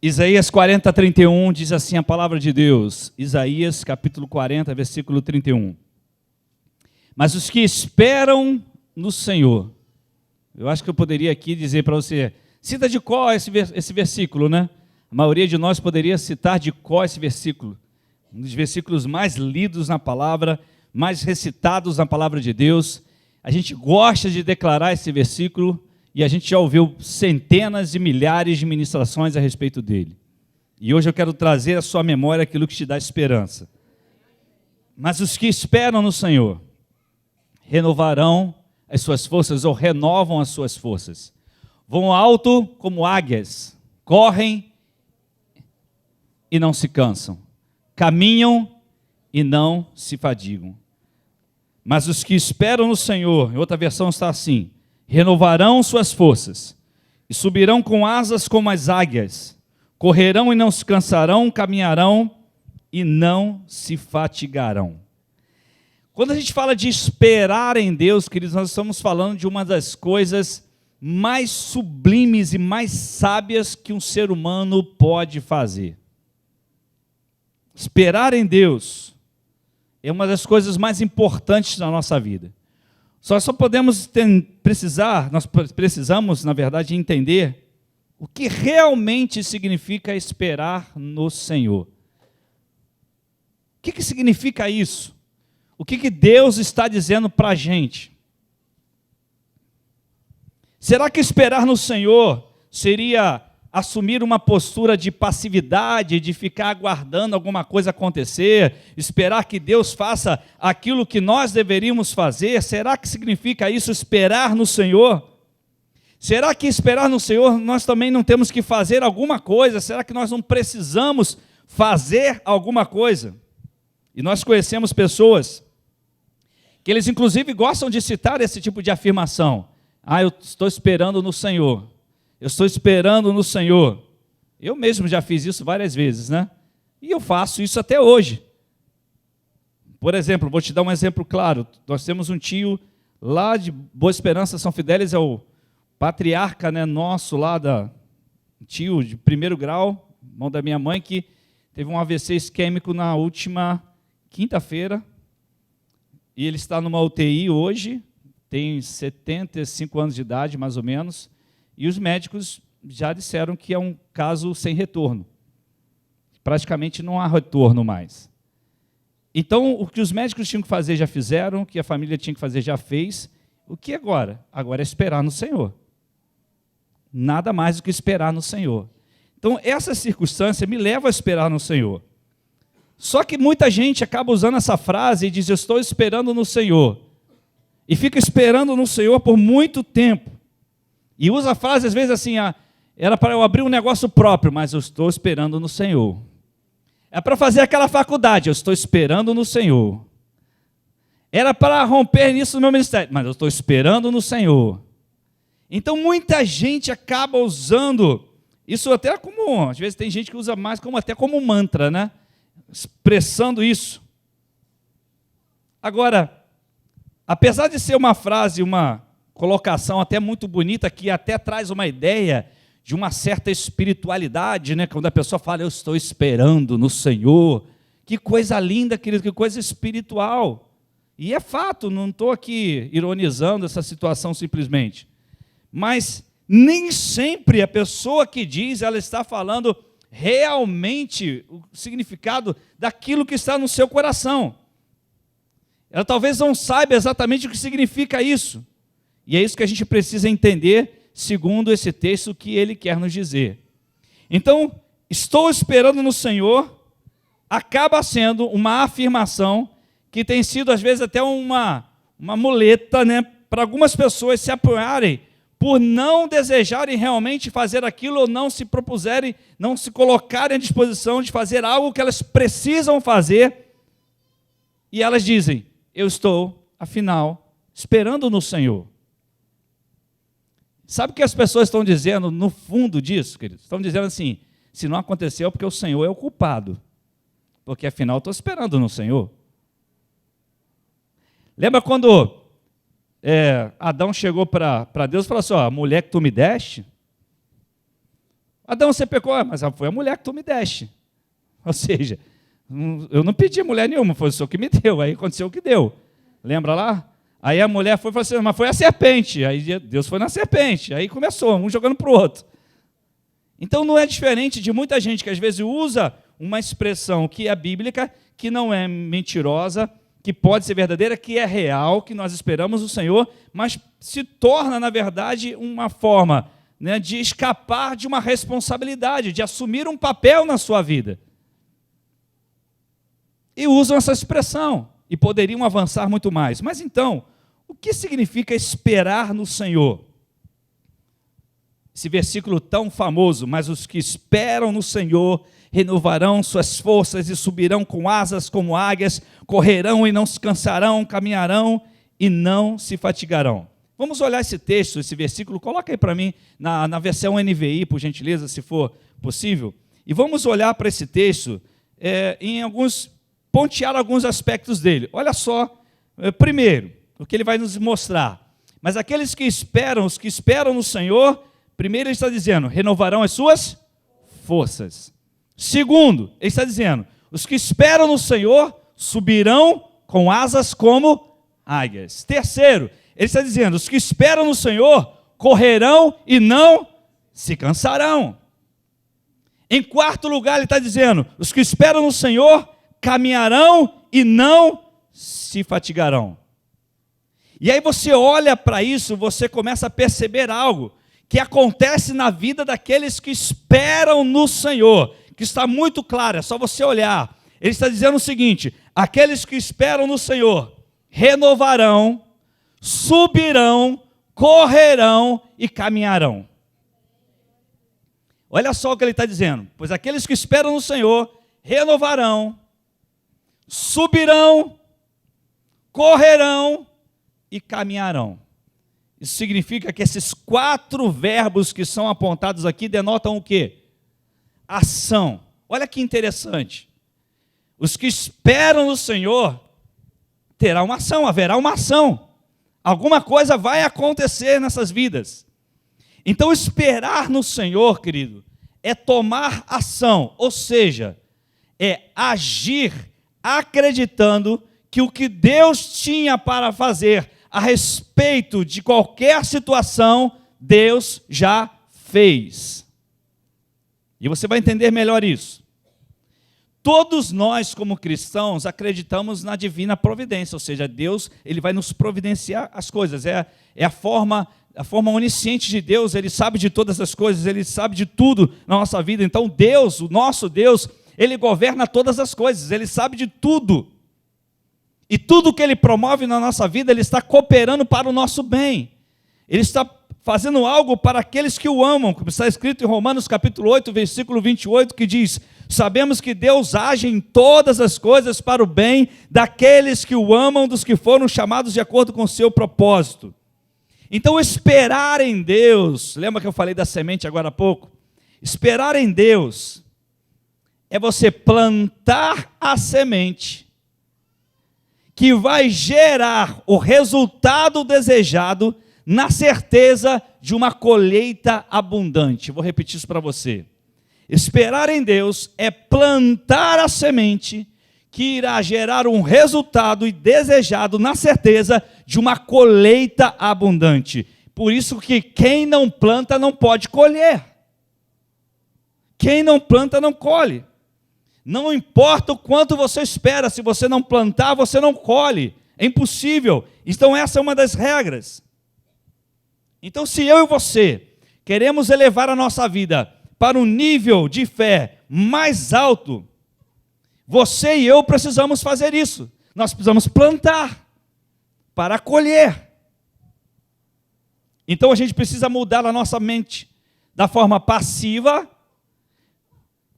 Isaías 40, 31 diz assim a palavra de Deus. Isaías capítulo 40, versículo 31. Mas os que esperam no Senhor. Eu acho que eu poderia aqui dizer para você, cita de cor esse versículo, né? A maioria de nós poderia citar de cor esse versículo. Um dos versículos mais lidos na palavra, mais recitados na palavra de Deus. A gente gosta de declarar esse versículo e a gente já ouviu centenas e milhares de ministrações a respeito dele. E hoje eu quero trazer à sua memória aquilo que te dá esperança. Mas os que esperam no Senhor renovarão as suas forças ou renovam as suas forças. Vão alto como águias, correm e não se cansam, caminham e não se fadigam. Mas os que esperam no Senhor, em outra versão está assim, renovarão suas forças e subirão com asas como as águias, correrão e não se cansarão, caminharão e não se fatigarão. Quando a gente fala de esperar em Deus, queridos, nós estamos falando de uma das coisas mais sublimes e mais sábias que um ser humano pode fazer. Esperar em Deus é uma das coisas mais importantes da nossa vida. Nós precisamos, na verdade, entender o que realmente significa esperar no Senhor. O que significa isso? O que Deus está dizendo para a gente? Será que esperar no Senhor seria assumir uma postura de passividade, de ficar aguardando alguma coisa acontecer, esperar que Deus faça aquilo que nós deveríamos fazer? Será que significa isso, esperar no Senhor? Será que esperar no Senhor nós também não temos que fazer alguma coisa? Será que nós não precisamos fazer alguma coisa? E nós conhecemos pessoas que eles inclusive gostam de citar esse tipo de afirmação. Eu estou esperando no Senhor. Eu estou esperando no Senhor. Eu mesmo já fiz isso várias vezes, né? E eu faço isso até hoje. Por exemplo, vou te dar um exemplo claro. Nós temos um tio lá de Boa Esperança, São Fidélis, é o patriarca, né, nosso lá, tio de primeiro grau, irmão da minha mãe, que teve um AVC isquêmico na última quinta-feira. E ele está numa UTI hoje, tem 75 anos de idade, mais ou menos. E os médicos já disseram que é um caso sem retorno. Praticamente não há retorno mais. Então, o que os médicos tinham que fazer já fizeram, o que a família tinha que fazer já fez. O que agora? Agora é esperar no Senhor. Nada mais do que esperar no Senhor. Então, essa circunstância me leva a esperar no Senhor. Só que muita gente acaba usando essa frase e diz, eu estou esperando no Senhor. E fica esperando no Senhor por muito tempo. E usa a frase, às vezes, assim, era para eu abrir um negócio próprio, mas eu estou esperando no Senhor. É para fazer aquela faculdade, eu estou esperando no Senhor. Era para romper nisso no meu ministério, mas eu estou esperando no Senhor. Então, muita gente acaba usando isso até como, às vezes tem gente que usa mais até como mantra, né? Expressando isso. Agora, apesar de ser uma frase, uma colocação até muito bonita, que até traz uma ideia de uma certa espiritualidade, né? Quando a pessoa fala, eu estou esperando no Senhor. Que coisa linda, querido, que coisa espiritual. E é fato, não estou aqui ironizando essa situação simplesmente. Mas nem sempre a pessoa que diz, ela está falando realmente o significado daquilo que está no seu coração. Ela talvez não saiba exatamente o que significa isso. E é isso que a gente precisa entender, segundo esse texto que ele quer nos dizer. Então, estou esperando no Senhor, acaba sendo uma afirmação que tem sido, às vezes, até uma muleta, né, para algumas pessoas se apoiarem por não desejarem realmente fazer aquilo ou não se propuserem, não se colocarem à disposição de fazer algo que elas precisam fazer. E elas dizem, eu estou, afinal, esperando no Senhor. Sabe o que as pessoas estão dizendo no fundo disso, queridos? Estão dizendo assim, se não aconteceu é porque o Senhor é o culpado. Porque afinal estou esperando no Senhor. Lembra quando Adão chegou para Deus e falou assim, a mulher que tu me deste, Adão, você pecou, mas foi a mulher que tu me deste. Ou seja, eu não pedi mulher nenhuma, foi o Senhor que me deu, aí aconteceu o que deu. Lembra lá? Aí a mulher foi e falou assim, mas foi a serpente. Aí Deus foi na serpente, aí começou, um jogando para o outro. Então não é diferente de muita gente que às vezes usa uma expressão que é bíblica, que não é mentirosa, que pode ser verdadeira, que é real, que nós esperamos do Senhor, mas se torna, na verdade, uma forma, né, de escapar de uma responsabilidade, de assumir um papel na sua vida. E usam essa expressão, e poderiam avançar muito mais. Mas então, o que significa esperar no Senhor? Esse versículo tão famoso, mas os que esperam no Senhor renovarão suas forças e subirão com asas como águias, correrão e não se cansarão, caminharão e não se fatigarão. Vamos olhar esse texto, esse versículo, coloca aí para mim na versão NVI, por gentileza, se for possível, e vamos olhar para esse texto pontear alguns aspectos dele. Olha só, primeiro, o que ele vai nos mostrar. Mas aqueles que esperam, os que esperam no Senhor, primeiro ele está dizendo, renovarão as suas forças. Segundo, ele está dizendo, os que esperam no Senhor subirão com asas como águias. Terceiro, ele está dizendo, os que esperam no Senhor correrão e não se cansarão. Em quarto lugar, ele está dizendo, os que esperam no Senhor caminharão e não se fatigarão. E aí você olha para isso, você começa a perceber algo que acontece na vida daqueles que esperam no Senhor, que está muito claro, é só você olhar. Ele está dizendo o seguinte, aqueles que esperam no Senhor renovarão, subirão, correrão e caminharão. Olha só o que ele está dizendo, pois aqueles que esperam no Senhor renovarão, subirão, correrão e caminharão. Isso significa que esses 4 verbos que são apontados aqui denotam o quê? Ação. Olha que interessante. Os que esperam no Senhor terão uma ação, haverá uma ação. Alguma coisa vai acontecer nessas vidas. Então esperar no Senhor, querido, é tomar ação, ou seja, é agir acreditando que o que Deus tinha para fazer a respeito de qualquer situação, Deus já fez. E você vai entender melhor isso. Todos nós, como cristãos, acreditamos na divina providência, ou seja, Deus, ele vai nos providenciar as coisas. É a forma onisciente de Deus, ele sabe de todas as coisas, ele sabe de tudo na nossa vida. Então Deus, o nosso Deus, ele governa todas as coisas, ele sabe de tudo. E tudo que ele promove na nossa vida, ele está cooperando para o nosso bem. Ele está fazendo algo para aqueles que o amam, como está escrito em Romanos capítulo 8, versículo 28, que diz, sabemos que Deus age em todas as coisas para o bem daqueles que o amam, dos que foram chamados de acordo com o seu propósito. Então esperar em Deus, lembra que eu falei da semente agora há pouco? Esperar em Deus é você plantar a semente que vai gerar o resultado desejado na certeza de uma colheita abundante. Vou repetir isso para você. Esperar em Deus é plantar a semente que irá gerar um resultado desejado na certeza de uma colheita abundante. Por isso que quem não planta não pode colher. Quem não planta não colhe. Não importa o quanto você espera, se você não plantar, você não colhe. É impossível. Então essa é uma das regras. Então se eu e você queremos elevar a nossa vida para um nível de fé mais alto, você e eu precisamos fazer isso. Nós precisamos plantar para colher. Então a gente precisa mudar a nossa mente da forma passiva,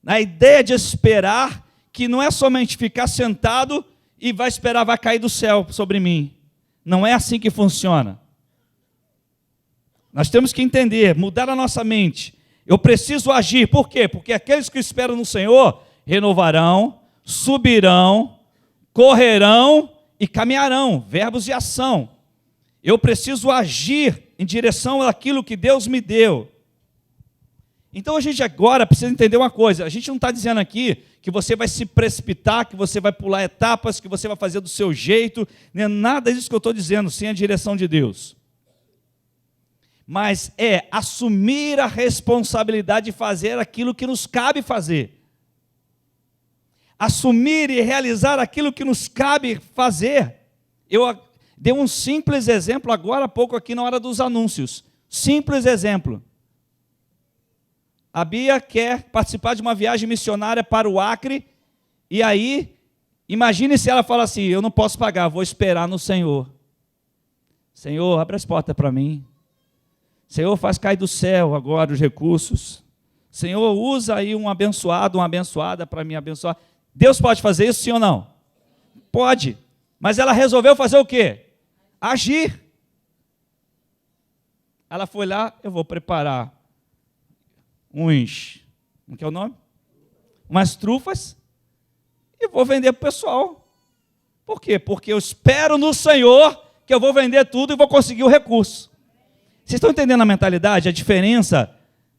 na ideia de esperar, que não é somente ficar sentado e vai esperar, vai cair do céu sobre mim. Não é assim que funciona. Nós temos que entender, mudar a nossa mente. Eu preciso agir. Por quê? Porque aqueles que esperam no Senhor renovarão, subirão, correrão e caminharão. Verbos de ação. Eu preciso agir em direção àquilo que Deus me deu. Então a gente agora precisa entender uma coisa, a gente não está dizendo aqui que você vai se precipitar, que você vai pular etapas, que você vai fazer do seu jeito, não é nada disso que eu estou dizendo, sem a direção de Deus. Mas é assumir a responsabilidade de fazer aquilo que nos cabe fazer. Assumir e realizar aquilo que nos cabe fazer. Eu dei um simples exemplo agora há pouco aqui na hora dos anúncios. Simples exemplo. A Bia quer participar de uma viagem missionária para o Acre, e aí, imagine se ela fala assim, eu não posso pagar, vou esperar no Senhor. Senhor, abre as portas para mim. Senhor, faz cair do céu agora os recursos. Senhor, usa aí um abençoado, uma abençoada para me abençoar. Deus pode fazer isso, sim ou não? Pode. Mas ela resolveu fazer o quê? Agir. Ela foi lá, eu vou preparar como que é o nome? Umas trufas e vou vender para o pessoal. Por quê? Porque eu espero no Senhor que eu vou vender tudo e vou conseguir o recurso. Vocês estão entendendo a mentalidade, a diferença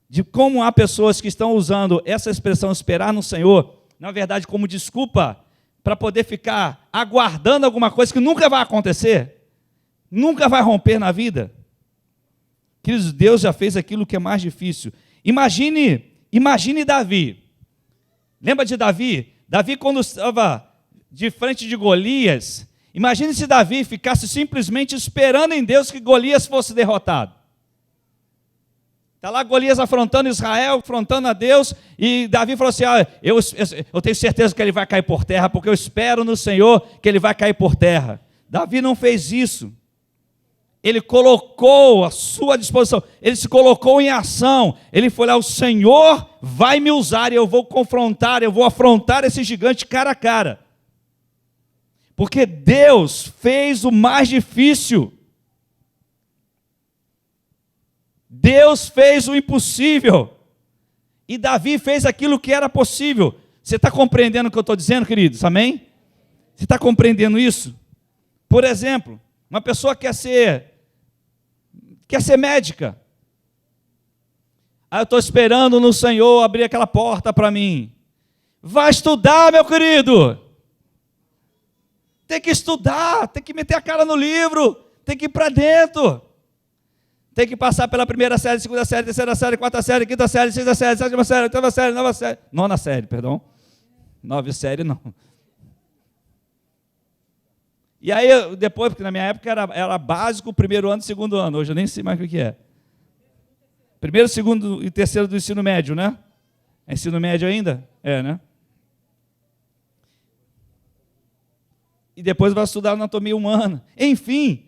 de como há pessoas que estão usando essa expressão esperar no Senhor, na verdade, como desculpa para poder ficar aguardando alguma coisa que nunca vai acontecer, nunca vai romper na vida? Queridos, Deus já fez aquilo que é mais difícil. Imagine Davi. Lembra de Davi? Davi, quando estava de frente de Golias, imagine se Davi ficasse simplesmente esperando em Deus que Golias fosse derrotado. Está lá Golias afrontando Israel, afrontando a Deus, e Davi falou assim, eu tenho certeza que ele vai cair por terra, porque eu espero no Senhor que ele vai cair por terra. Davi não fez isso. Ele colocou a sua disposição, ele se colocou em ação, ele foi lá, o Senhor vai me usar e eu vou confrontar, eu vou afrontar esse gigante cara a cara. Porque Deus fez o mais difícil. Deus fez o impossível. E Davi fez aquilo que era possível. Você está compreendendo o que eu estou dizendo, queridos? Amém? Você está compreendendo isso? Por exemplo, uma pessoa quer ser médica. Aí eu estou esperando no Senhor abrir aquela porta para mim. Vai estudar, meu querido. Tem que estudar, tem que meter a cara no livro, tem que ir para dentro. Tem que passar pela primeira série, segunda série, terceira série, quarta série, quinta série, sexta série, sétima série, oitava série, nona série, perdão. 9 série não. E aí, depois, porque na minha época era básico, primeiro ano e segundo ano. Hoje eu nem sei mais o que é. Primeiro, segundo e terceiro do ensino médio, né? É ensino médio ainda? É, né? E depois vai estudar anatomia humana. Enfim,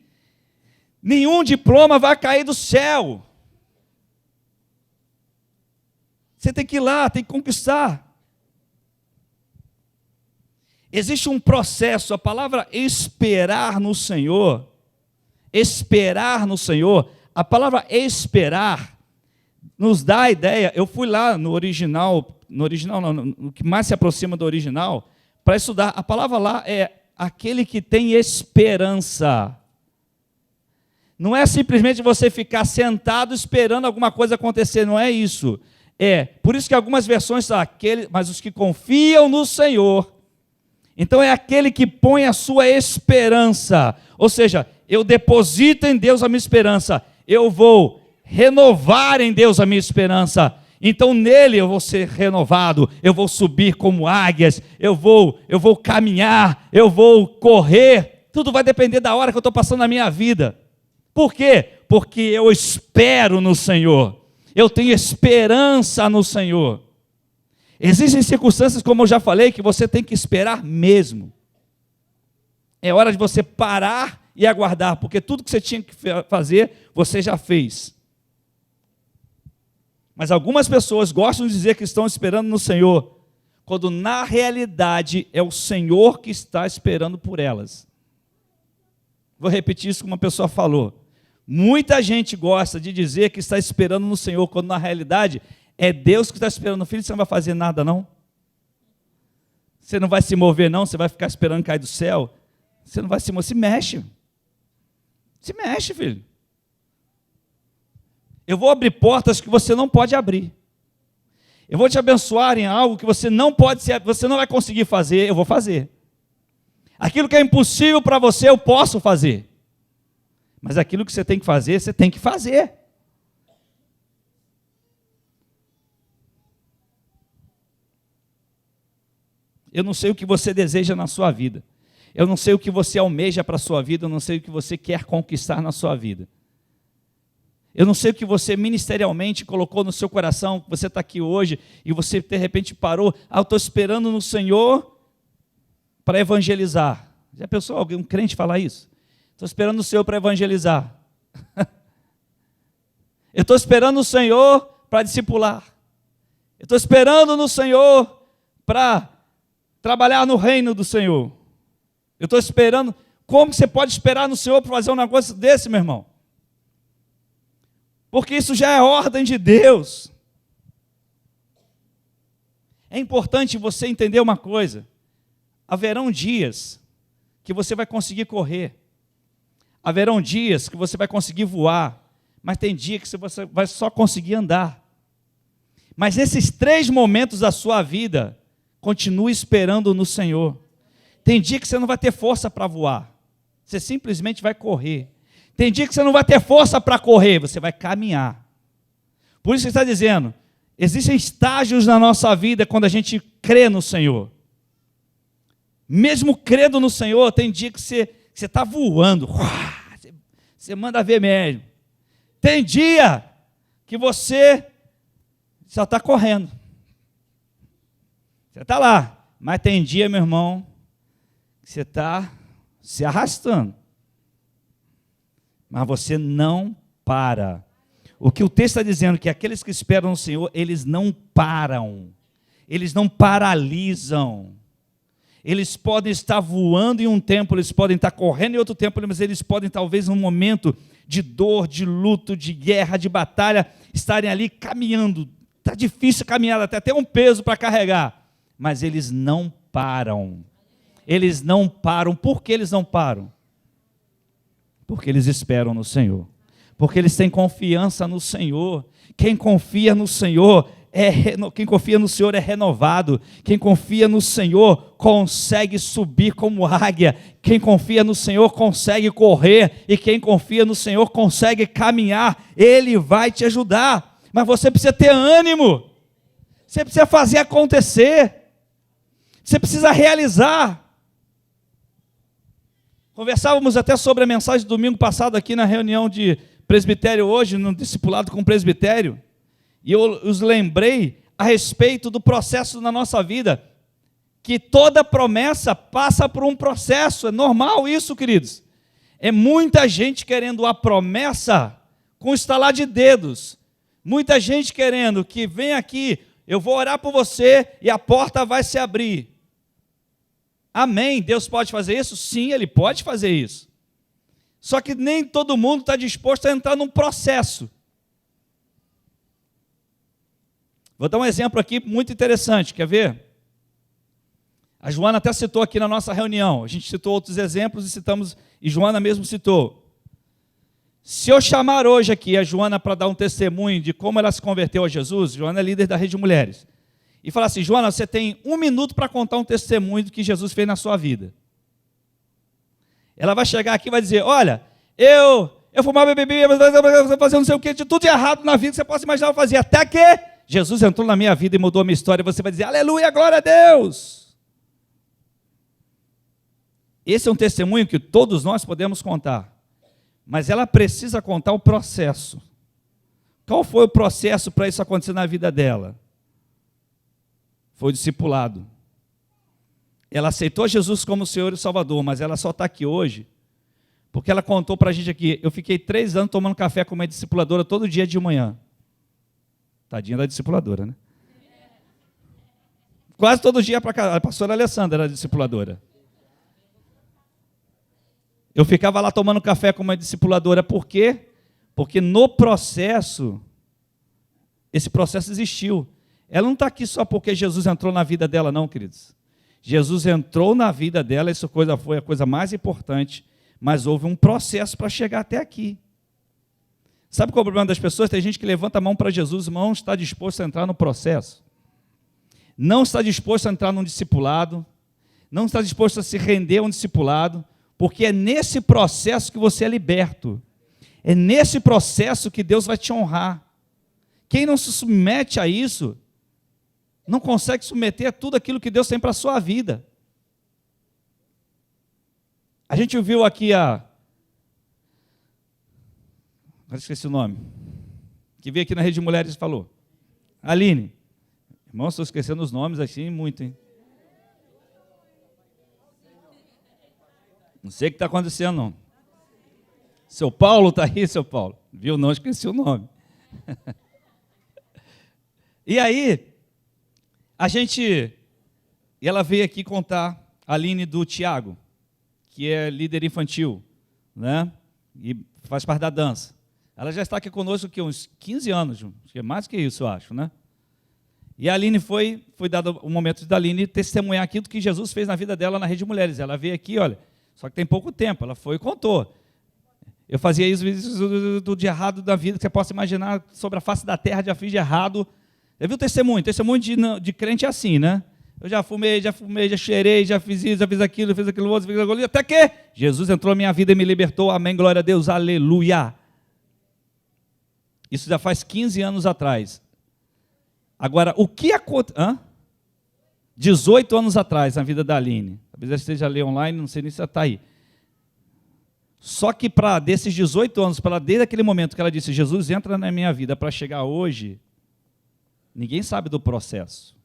nenhum diploma vai cair do céu. Você tem que ir lá, tem que conquistar. Existe um processo, a palavra esperar no Senhor, a palavra esperar nos dá a ideia, eu fui lá no original não, no que mais se aproxima do original, para estudar, a palavra lá é aquele que tem esperança. Não é simplesmente você ficar sentado esperando alguma coisa acontecer, não é isso. Por isso que algumas versões são mas os que confiam no Senhor. Então é aquele que põe a sua esperança, ou seja, eu deposito em Deus a minha esperança, eu vou renovar em Deus a minha esperança, então nele eu vou ser renovado, eu vou subir como águias, eu vou caminhar, eu vou correr, tudo vai depender da hora que eu estou passando na minha vida. Por quê? Porque eu espero no Senhor, eu tenho esperança no Senhor. Existem circunstâncias, como eu já falei, que você tem que esperar mesmo. É hora de você parar e aguardar, porque tudo que você tinha que fazer, você já fez. Mas algumas pessoas gostam de dizer que estão esperando no Senhor, quando na realidade é o Senhor que está esperando por elas. Vou repetir isso que uma pessoa falou. Muita gente gosta de dizer que está esperando no Senhor, quando na realidade é Deus que está esperando. Filho, você não vai fazer nada não? Você não vai se mover não? Você vai ficar esperando cair do céu? Você não vai se mover, se mexe. Se mexe, filho. Eu vou abrir portas que você não pode abrir. Eu vou te abençoar em algo que você não vai conseguir fazer, eu vou fazer. Aquilo que é impossível para você, eu posso fazer. Mas aquilo que você tem que fazer, você tem que fazer. Eu não sei o que você deseja na sua vida. Eu não sei o que você almeja para a sua vida. Eu não sei o que você quer conquistar na sua vida. Eu não sei o que você ministerialmente colocou no seu coração. Você está aqui hoje e você de repente parou. Eu estou esperando no Senhor para evangelizar. Já pensou alguém, um crente falar isso? Estou esperando o Senhor para evangelizar. Eu estou esperando o Senhor para discipular. Eu estou esperando no Senhor para trabalhar no reino do Senhor. Eu estou esperando. Como você pode esperar no Senhor para fazer um negócio desse, meu irmão? Porque isso já é ordem de Deus. É importante você entender uma coisa. Haverão dias que você vai conseguir correr. Haverão dias que você vai conseguir voar. Mas tem dia que você vai só conseguir andar. Mas nesses 3 momentos da sua vida, continue esperando no Senhor. Tem dia que você não vai ter força para voar. Você simplesmente vai correr. Tem dia que você não vai ter força para correr. Você vai caminhar. Por isso que está dizendo, existem estágios na nossa vida quando a gente crê no Senhor. Mesmo crendo no Senhor, tem dia que você está voando. Você manda ver mesmo. Tem dia que você só está correndo. Você está lá. Mas tem dia, meu irmão, que você está se arrastando. Mas você não para. O que o texto está dizendo é que aqueles que esperam no Senhor, eles não param. Eles não paralisam. Eles podem estar voando em um tempo, eles podem estar correndo em outro tempo, mas eles podem, talvez, num momento de dor, de luto, de guerra, de batalha, estarem ali caminhando. Está difícil caminhar, até um peso para carregar. Mas eles não param. Eles não param. Por que eles não param? Porque eles esperam no Senhor. Porque eles têm confiança no Senhor. Quem confia no Senhor quem confia no Senhor é renovado. Quem confia no Senhor consegue subir como águia. Quem confia no Senhor consegue correr. E quem confia no Senhor consegue caminhar. Ele vai te ajudar. Mas você precisa ter ânimo. Você precisa fazer acontecer. Você precisa realizar. Conversávamos até sobre a mensagem do domingo passado aqui na reunião de presbitério hoje, no discipulado com o presbitério. E eu os lembrei a respeito do processo na nossa vida, que toda promessa passa por um processo. É normal isso, queridos. É muita gente querendo a promessa com estalar de dedos. Muita gente querendo que vem aqui, eu vou orar por você e a porta vai se abrir. Amém, Deus pode fazer isso? Sim, Ele pode fazer isso. Só que nem todo mundo está disposto a entrar num processo. Vou dar um exemplo aqui muito interessante, quer ver? A Joana até citou aqui na nossa reunião, a gente citou outros exemplos e citamos, e Joana mesmo citou. Se eu chamar hoje aqui a Joana para dar um testemunho de como ela se converteu a Jesus, Joana é líder da Rede de Mulheres, e falar assim, Joana, você tem 1 minuto para contar um testemunho do que Jesus fez na sua vida. Ela vai chegar aqui e vai dizer, olha, eu fumava, bebia, fazia não sei o que, de tudo errado na vida que você possa imaginar eu fazia, até que Jesus entrou na minha vida e mudou a minha história, e você vai dizer, aleluia, glória a Deus. Esse é um testemunho que todos nós podemos contar, mas ela precisa contar o processo. Qual foi o processo para isso acontecer na vida dela? Foi o discipulado. Ela aceitou Jesus como Senhor e Salvador, mas ela só está aqui hoje porque ela contou para a gente aqui, eu fiquei 3 anos tomando café com uma discipuladora todo dia de manhã. Tadinha da discipuladora, né? Quase todo dia para casa. A pastora Alessandra era discipuladora. Eu ficava lá tomando café com uma discipuladora, por quê? Porque no processo, esse processo existiu. Ela não está aqui só porque Jesus entrou na vida dela, não, queridos. Jesus entrou na vida dela, essa coisa foi a coisa mais importante, mas houve um processo para chegar até aqui. Sabe qual é o problema das pessoas? Tem gente que levanta a mão para Jesus, irmão, está disposto a entrar no processo. não está disposto a entrar num discipulado, não está disposto a se render a um discipulado, porque é nesse processo que você é liberto. É nesse processo que Deus vai te honrar. Quem não se submete a isso, não consegue submeter a tudo aquilo que Deus tem para a sua vida. A gente viu aqui agora esqueci o nome, que veio aqui na Rede de Mulheres e falou. Aline. Irmão, estou esquecendo os nomes assim muito, hein? Não sei o que está acontecendo, não. Seu Paulo está aí, seu Paulo? Viu? Não esqueci o nome. E aí, ela veio aqui contar, a Aline do Tiago, que é líder infantil, né? E faz parte da dança. Ela já está aqui conosco aqui, uns 15 anos, mais que isso, eu acho, né? E a Aline foi dado o momento da Aline testemunhar aquilo que Jesus fez na vida dela na Rede de Mulheres. Ela veio aqui, olha, só que tem pouco tempo, ela foi e contou. Eu fazia isso tudo de errado da vida, que você possa imaginar, sobre a face da terra, já fiz de errado. Já viu o testemunho? Testemunho de crente é assim, né? Eu já fumei, já cheirei, já fiz isso, já fiz aquilo outro, fiz aquilo, até que Jesus entrou na minha vida e me libertou, amém, glória a Deus, aleluia. Isso já faz 15 anos atrás. Agora, o que aconteceu? 18 anos atrás, na vida da Aline. Talvez ela esteja ali online, não sei nem se ela está aí. Só que desses 18 anos, desde aquele momento que ela disse, Jesus entra na minha vida, para chegar hoje, ninguém sabe do processo.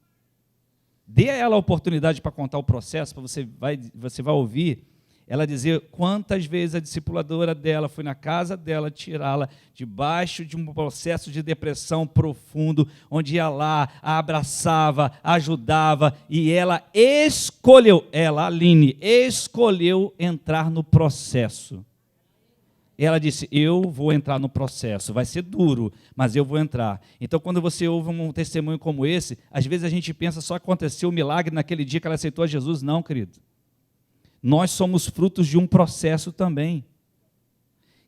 Dê a ela a oportunidade para contar o processo, para você vai ouvir ela dizer quantas vezes a discipuladora dela foi na casa dela tirá-la debaixo de um processo de depressão profundo, onde ia lá, a abraçava, ajudava, e ela, Aline, escolheu entrar no processo. Ela disse, eu vou entrar no processo, vai ser duro, mas eu vou entrar. Então, quando você ouve um testemunho como esse, às vezes a gente pensa só aconteceu o milagre naquele dia que ela aceitou a Jesus. Não, querido. Nós somos frutos de um processo também.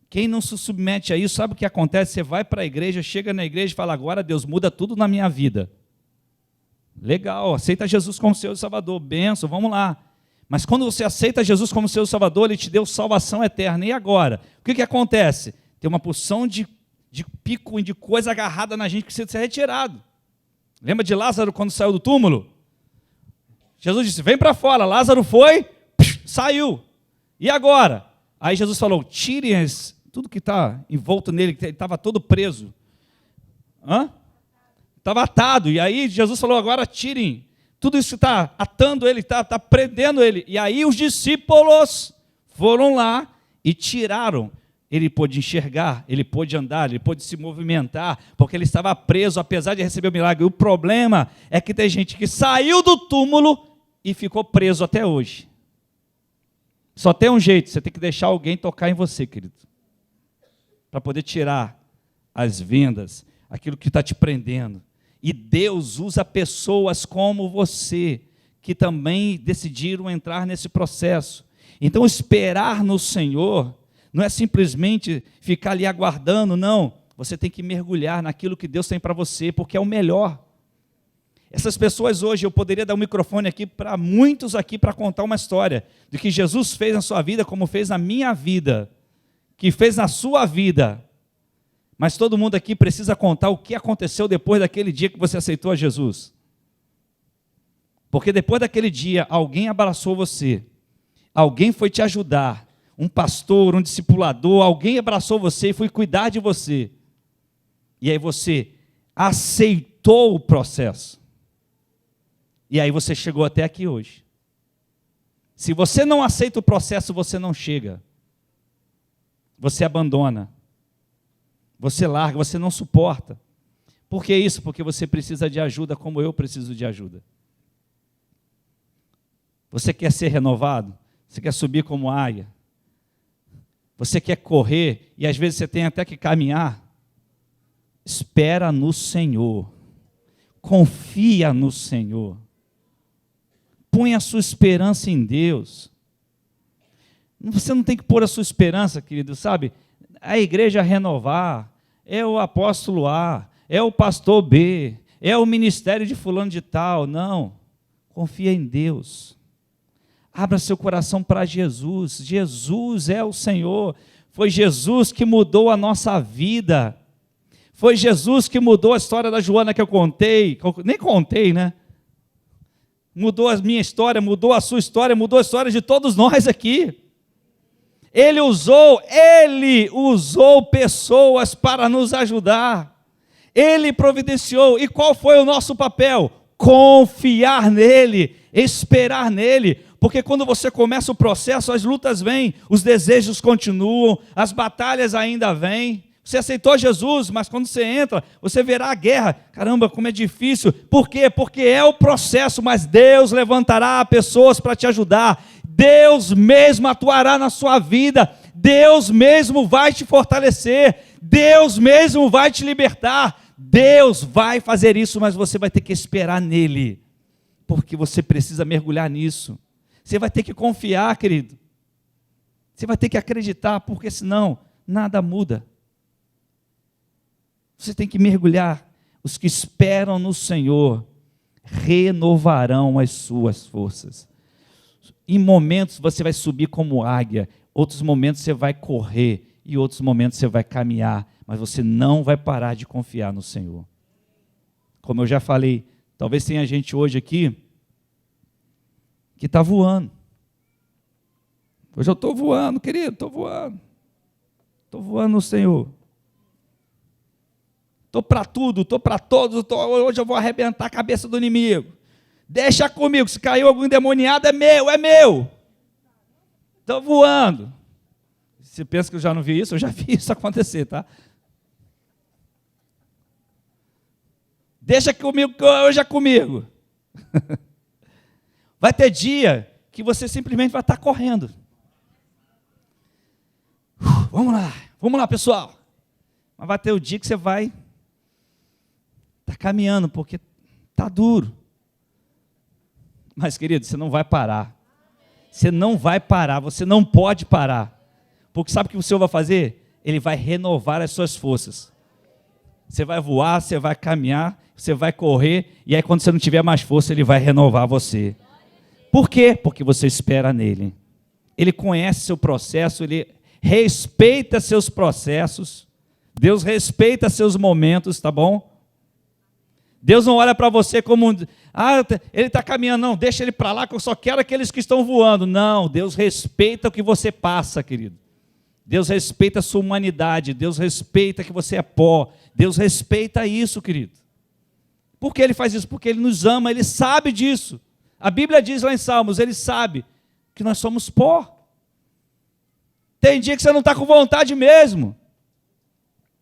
Quem não se submete a isso, sabe o que acontece? Você vai para a igreja, chega na igreja e fala, agora Deus muda tudo na minha vida. Legal, aceita Jesus como seu Salvador, benção, vamos lá. Mas quando você aceita Jesus como seu Salvador, Ele te deu salvação eterna. E agora? O que acontece? Tem uma porção de pico e de coisa agarrada na gente que precisa ser retirado. Lembra de Lázaro quando saiu do túmulo? Jesus disse, vem para fora. Lázaro foi, saiu. E agora? Aí Jesus falou, tirem tudo que está envolto nele, que ele estava todo preso. Estava atado. E aí Jesus falou, agora tirem. Tudo isso está atando ele, está prendendo ele. E aí os discípulos foram lá e tiraram. Ele pôde enxergar, ele pôde andar, ele pôde se movimentar, porque ele estava preso, apesar de receber o milagre. O problema é que tem gente que saiu do túmulo e ficou preso até hoje. Só tem um jeito, você tem que deixar alguém tocar em você, querido, para poder tirar as vendas, aquilo que está te prendendo. E Deus usa pessoas como você, que também decidiram entrar nesse processo. Então, esperar no Senhor não é simplesmente ficar ali aguardando, não. Você tem que mergulhar naquilo que Deus tem para você, porque é o melhor. Essas pessoas hoje, eu poderia dar um microfone aqui para muitos aqui para contar uma história de que Jesus fez na sua vida como fez na minha vida, que fez na sua vida. Mas todo mundo aqui precisa contar o que aconteceu depois daquele dia que você aceitou a Jesus. Porque depois daquele dia, alguém abraçou você, alguém foi te ajudar, um pastor, um discipulador, alguém abraçou você e foi cuidar de você. E aí você aceitou o processo. E aí você chegou até aqui hoje. Se você não aceita o processo, você não chega. Você abandona. Você larga, você não suporta. Por que isso? Porque você precisa de ajuda, como eu preciso de ajuda. Você quer ser renovado? Você quer subir como águia? Você quer correr e às vezes você tem até que caminhar? Espera no Senhor. Confia no Senhor. Põe a sua esperança em Deus. Você não tem que pôr a sua esperança, querido, sabe? A igreja renovar, é o apóstolo A, é o pastor B, é o ministério de fulano de tal. Não, confia em Deus. Abra seu coração para Jesus. Jesus é o Senhor. Foi Jesus que mudou a nossa vida. Foi Jesus que mudou a história da Joana que eu contei. Nem contei, né? Mudou a minha história, mudou a sua história, mudou a história de todos nós aqui. Ele usou pessoas para nos ajudar. Ele providenciou. E qual foi o nosso papel? Confiar nele, esperar nele. Porque quando você começa o processo, as lutas vêm, os desejos continuam, as batalhas ainda vêm. Você aceitou Jesus, mas quando você entra, você verá a guerra. Caramba, como é difícil. Por quê? Porque é o processo, mas Deus levantará pessoas para te ajudar. Deus mesmo atuará na sua vida. Deus mesmo vai te fortalecer. Deus mesmo vai te libertar. Deus vai fazer isso, mas você vai ter que esperar nele. Porque você precisa mergulhar nisso. Você vai ter que confiar, querido. Você vai ter que acreditar, porque senão nada muda. Você tem que mergulhar. Os que esperam no Senhor renovarão as suas forças. Em momentos você vai subir como águia, outros momentos você vai correr e outros momentos você vai caminhar, mas você não vai parar de confiar no Senhor. Como eu já falei, talvez tenha gente hoje aqui que está voando. Hoje eu estou voando, querido, estou voando. Estou voando no Senhor. Estou para tudo, estou para todos, hoje eu vou arrebentar a cabeça do inimigo. Deixa comigo, se caiu algum endemoniado, é meu, é meu. Estou voando. Você pensa que eu já não vi isso? Eu já vi isso acontecer, tá? Deixa comigo, que hoje é comigo. Vai ter dia que você simplesmente vai estar correndo. Vamos lá, pessoal. Mas vai ter o dia que você vai estar caminhando, porque está duro. Mas, querido, você não vai parar. Você não vai parar, você não pode parar. Porque sabe o que o Senhor vai fazer? Ele vai renovar as suas forças. Você vai voar, você vai caminhar, você vai correr, e aí quando você não tiver mais força, Ele vai renovar você. Por quê? Porque você espera nele. Ele conhece seu processo, Ele respeita seus processos. Deus respeita seus momentos, tá bom? Deus não olha para você como, ele está caminhando, não, deixa ele para lá que eu só quero aqueles que estão voando. Não, Deus respeita o que você passa, querido. Deus respeita a sua humanidade, Deus respeita que você é pó, Deus respeita isso, querido. Por que Ele faz isso? Porque Ele nos ama, Ele sabe disso. A Bíblia diz lá em Salmos, Ele sabe que nós somos pó. Tem dia que você não está com vontade mesmo.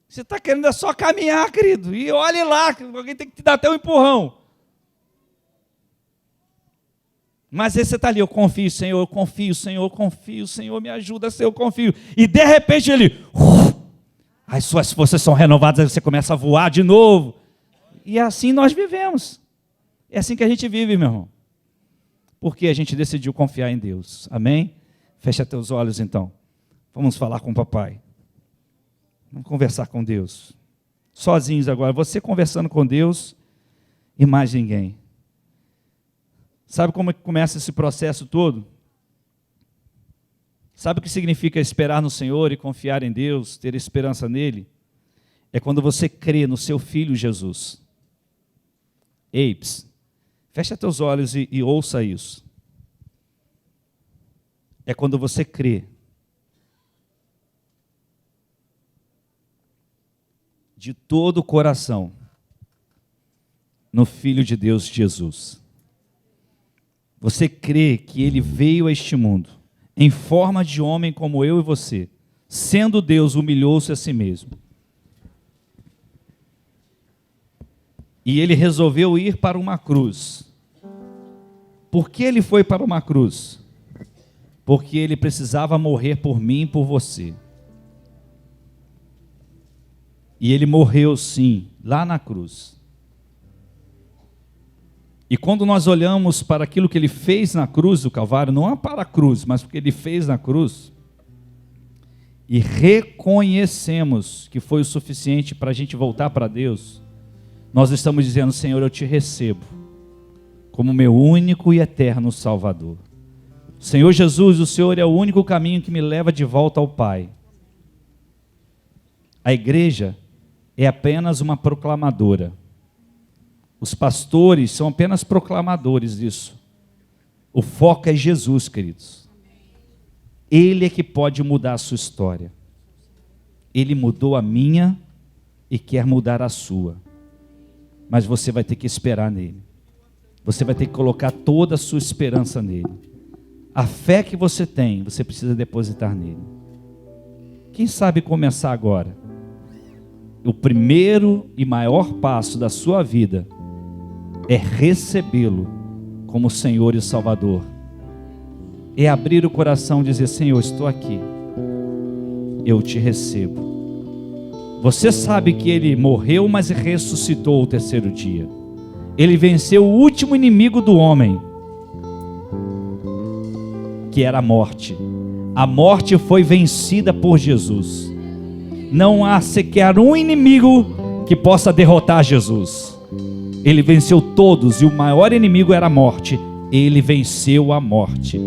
Você está querendo só caminhar, querido. E olhe lá, alguém tem que te dar até um empurrão. Mas aí você está ali, eu confio, Senhor, eu confio, Senhor, eu confio, Senhor, me ajuda, Senhor, eu confio. E de repente ele, as suas forças são renovadas, aí você começa a voar de novo. E assim nós vivemos. É assim que a gente vive, meu irmão. Porque a gente decidiu confiar em Deus. Amém? Fecha teus olhos então. Vamos falar com o papai. Vamos conversar com Deus. Sozinhos agora, você conversando com Deus e mais ninguém. Sabe como é que começa esse processo todo? Sabe o que significa esperar no Senhor e confiar em Deus, ter esperança nele? É quando você crê no seu Filho Jesus. Fecha teus olhos e ouça isso. É quando você crê de todo o coração no Filho de Deus Jesus. Você crê que Ele veio a este mundo em forma de homem como eu e você, sendo Deus, humilhou-se a si mesmo. E Ele resolveu ir para uma cruz. Por que Ele foi para uma cruz? Porque Ele precisava morrer por mim e por você. E Ele morreu sim, lá na cruz. E quando nós olhamos para aquilo que Ele fez na cruz do Calvário, não é para a cruz, mas o que Ele fez na cruz, e reconhecemos que foi o suficiente para a gente voltar para Deus, nós estamos dizendo: Senhor, eu te recebo como meu único e eterno Salvador. Senhor Jesus, o Senhor é o único caminho que me leva de volta ao Pai. A igreja é apenas uma proclamadora. Os pastores são apenas proclamadores disso. O foco é Jesus, queridos. Ele é que pode mudar a sua história. Ele mudou a minha e quer mudar a sua. Mas você vai ter que esperar nele. Você vai ter que colocar toda a sua esperança nele. A fé que você tem, você precisa depositar nele. Quem sabe começar agora? O primeiro e maior passo da sua vida é recebê-lo como Senhor e Salvador. É abrir o coração e dizer: Senhor, estou aqui. Eu te recebo. Você sabe que ele morreu, mas ressuscitou ao terceiro dia. Ele venceu o último inimigo do homem, que era a morte. A morte foi vencida por Jesus. Não há sequer um inimigo que possa derrotar Jesus. Ele venceu todos, e o maior inimigo era a morte. Ele venceu a morte.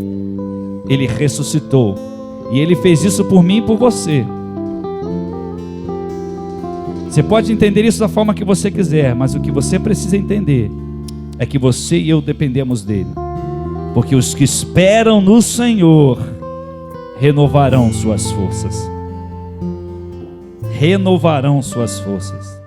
Ele ressuscitou, e ele fez isso por mim e por você. Você pode entender isso da forma que você quiser, mas o que você precisa entender é que você e eu dependemos dele. Porque os que esperam no Senhor renovarão suas forças. Renovarão suas forças.